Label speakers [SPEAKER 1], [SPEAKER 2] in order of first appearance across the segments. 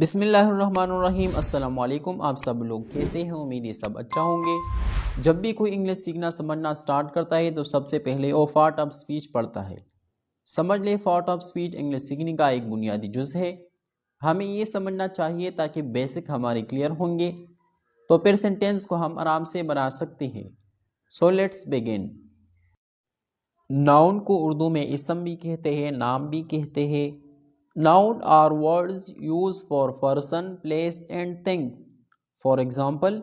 [SPEAKER 1] بسم اللہ الرحمن الرحیم۔ السلام علیکم، آپ سب لوگ کیسے ہیں؟ امید ہے سب اچھا ہوں گے۔ جب بھی کوئی انگلش سیکھنا سمجھنا سٹارٹ کرتا ہے تو سب سے پہلے وہ پارٹ آف سپیچ پڑھتا ہے۔ سمجھ لے، پارٹ آف سپیچ انگلش سیکھنے کا ایک بنیادی جز ہے۔ ہمیں یہ سمجھنا چاہیے تاکہ بیسک ہمارے کلیئر ہوں گے، تو پھر سینٹینس کو ہم آرام سے بنا سکتے ہیں۔ So let's begin. ناؤن کو اردو میں اسم بھی کہتے ہیں، نام بھی کہتے ہیں۔ Noun are words used for person, place and things. For example,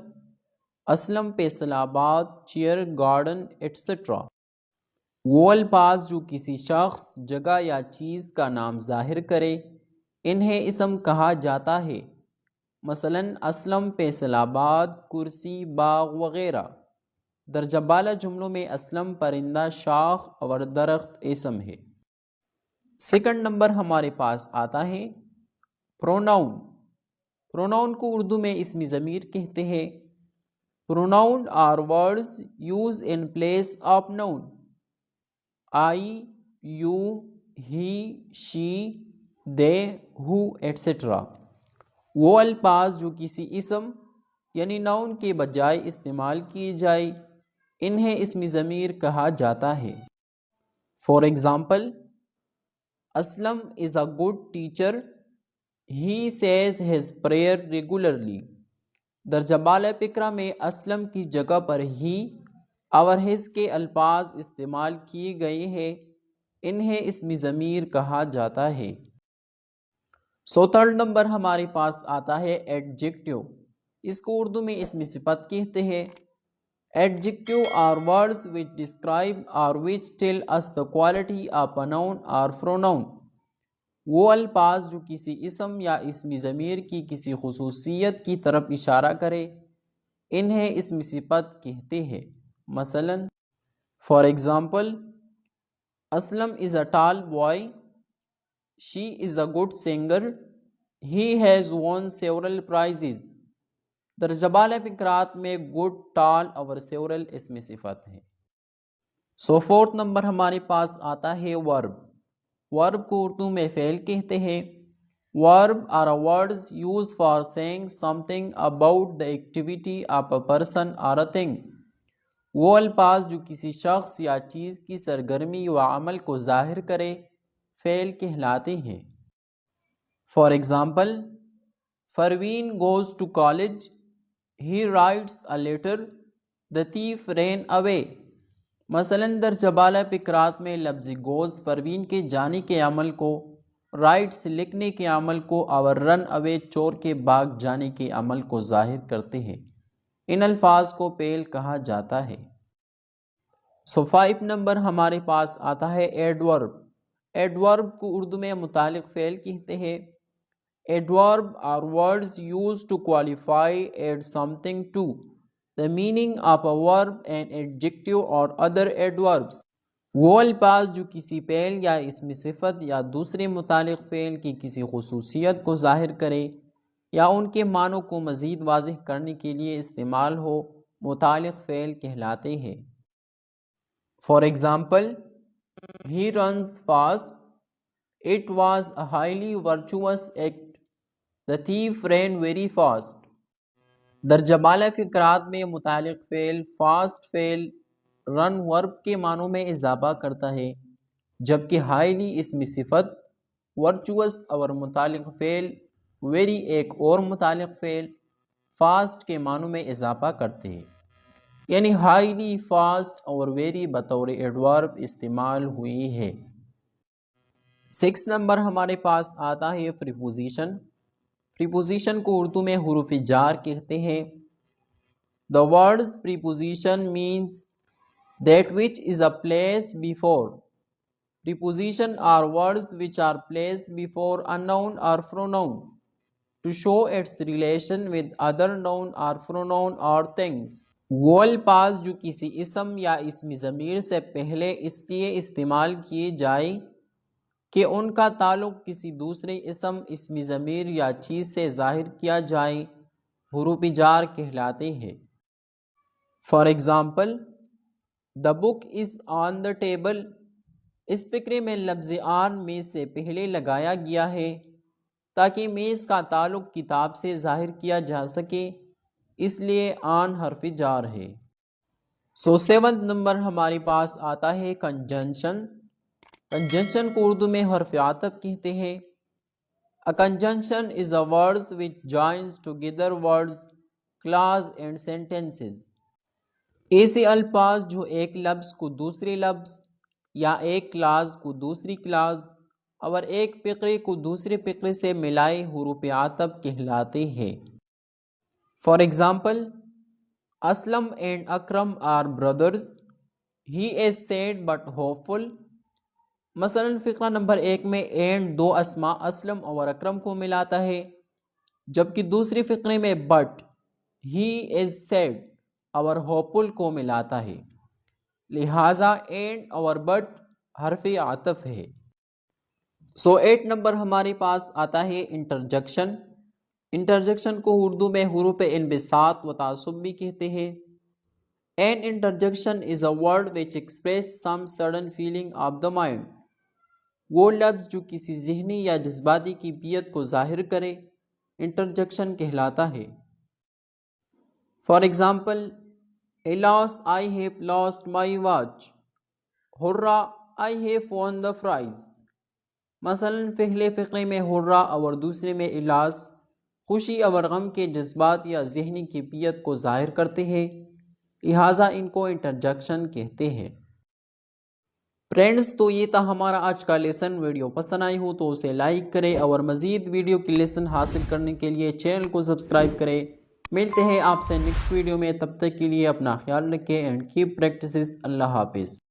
[SPEAKER 1] Aslam, Faisal آباد، چیئر، گارڈن etc. وہ الفاظ جو کسی شخص، جگہ یا چیز کا نام ظاہر کرے انہیں اسم کہا جاتا ہے۔ مثلا اسلم، فیصل آباد، کرسی، باغ وغیرہ۔ درجہ بالا جملوں میں اسلم پرندہ، شاخ اور درخت اسم ہے۔ سیکنڈ نمبر ہمارے پاس آتا ہے پروناؤن۔ پروناؤن کو اردو میں اسم ضمیر کہتے ہیں۔ Pronoun are words use in place of noun. I, you, he, she, they, who etcetera. وہ الفاظ جو کسی اسم یعنی ناؤن کے بجائے استعمال کیے جائے انہیں اسم ضمیر کہا جاتا ہے۔ For example, Aslam is a good teacher. He says his prayer regularly. درجہ بالا فقرہ میں اسلم کی جگہ پر ہی اور his کے الفاظ استعمال کیے گئے ہیں، انہیں اسم ضمیر کہا جاتا ہے۔ سو تھرڈ نمبر ہمارے پاس آتا ہے ایڈجیکٹیو۔ اس کو اردو میں اسم صفت کہتے ہیں۔ Adjective are words which describe or which tell us the quality of a noun or pronoun. وہ الفاظ جو کسی اسم یا اسم ضمیر کی کسی خصوصیت کی طرف اشارہ کرے انہیں اسم صفت کہتے ہیں۔ مثلا for example، Aslam is a tall boy. She is a good singer. He has won several prizes. درجہ بالا فقرات میں گڈ، ٹال اور سیورل اسم صفت ہے۔ سو فورتھ نمبر ہمارے پاس آتا ہے ورب۔ ورب کو اردو میں فعل کہتے ہیں۔ ورب are words used for saying something about the activity of a person or a thing. وہ الفاظ جو کسی شخص یا چیز کی سرگرمی و عمل کو ظاہر کرے فعل کہلاتے ہیں۔ For example, Parveen goes to college. He writes a letter. The thief ran away. مثلاً درجہ بالا فقرات میں لفظ گوز پروین کے جانے کے عمل کو، رائٹس لکھنے کے عمل کو اور رن اوے چور کے بھاگ جانے کے عمل کو ظاہر کرتے ہیں۔ ان الفاظ کو فعل کہا جاتا ہے۔ سو 5 نمبر ہمارے پاس آتا ہے ایڈورب۔ ایڈورب کو اردو میں متعلق فعل کہتے ہیں۔ Adverb are words used to qualify, add something to the meaning of a verb and adjective or other adverbs. وہ الفاظ جو کسی فعل یا اسم صفت یا دوسرے متعلق فعل کی کسی خصوصیت کو ظاہر کرے یا ان کے معنوں کو مزید واضح کرنے کے لیے استعمال ہو متعلق فعل کہلاتے ہیں۔ For example، he runs fast. It was a highly virtuous act. The thief ran very fast. درجہ بالا فقرات میں متعلق فعل فاسٹ فعل رن ورب کے معنوں میں اضافہ کرتا ہے، جبکہ ہائیلی اسم صفت، ورچوس اور متعلق فعل ویری ایک اور متعلق فعل فاسٹ کے معنوں میں اضافہ کرتے ہیں۔ یعنی ہائیلی، فاسٹ اور ویری بطور ایڈورب استعمال ہوئی ہے۔ 6 نمبر ہمارے پاس آتا ہے پریپوزیشن۔ پریپوزیشن کو اردو میں حروف جار کہتے ہیں۔ The words preposition means that which is a place before. Preposition are words which are placed before a noun or pronoun to show its relation with other noun or pronoun or things. وہ الفاظ جو کسی اسم یا اسم ضمیر سے پہلے اس لیے استعمال کیے جائیں کہ ان کا تعلق کسی دوسرے اسم، اسم ضمیر یا چیز سے ظاہر کیا جائے حروف جار کہلاتے ہیں۔ For example, the book is on the table. اس فقرے میں لفظ آن میں سے پہلے لگایا گیا ہے تاکہ میز کا تعلق کتاب سے ظاہر کیا جا سکے، اس لیے آن حرف جار ہے۔ 7 نمبر ہمارے پاس آتا ہے کنجنشن۔ کنجنشن کو اردو میں حرف عطف کہتے ہیں۔ A conjunction is a word which joins together words, clause and sentences۔ ایسے الفاظ جو ایک لفظ کو دوسرے لفظ یا ایک کلاز کو دوسری کلاز اور ایک فقرے کو دوسرے فقرے سے ملائے حروف عطف کہلاتے ہیں۔ For example, Aslam and Akram are brothers. He is sad but hopeful۔ مثلاً فقرہ نمبر 1 میں اینڈ دو اسما اسلم اور اکرم کو ملاتا ہے، جبکہ دوسری فقرے میں بٹ ہی از سیڈ اور ہوپفل کو ملاتا ہے، لہٰذا اینڈ اور بٹ حرف عطف ہے۔ 8 نمبر ہمارے پاس آتا ہے انٹرجیکشن۔ انٹرجیکشن کو اردو میں حروف انبساط و تعصب بھی کہتے ہیں۔ An interjection is a word which expresses some sudden feeling of the mind۔ وہ لفظ جو کسی ذہنی یا جذباتی کیفیت کو ظاہر کرے انٹرجیکشن کہلاتا ہے۔ For example, Alas, I have lost my watch۔ Hurrah, I have won the prize۔ مثلاً پہلے فقرے میں ہررا اور دوسرے میں الاس خوشی اور غم کے جذبات یا ذہنی کیفیت کو ظاہر کرتے ہیں، لہٰذا ان کو انٹرجیکشن کہتے ہیں۔ فرینڈز، تو یہ تھا ہمارا آج کا لیسن۔ ویڈیو پسند آئی ہو تو اسے لائک کریں اور مزید ویڈیو کی لیسن حاصل کرنے کے لیے چینل کو سبسکرائب کریں۔ ملتے ہیں آپ سے نیکسٹ ویڈیو میں، تب تک کے لیے اپنا خیال رکھیں اینڈ کیپ پریکٹسز۔ اللہ حافظ۔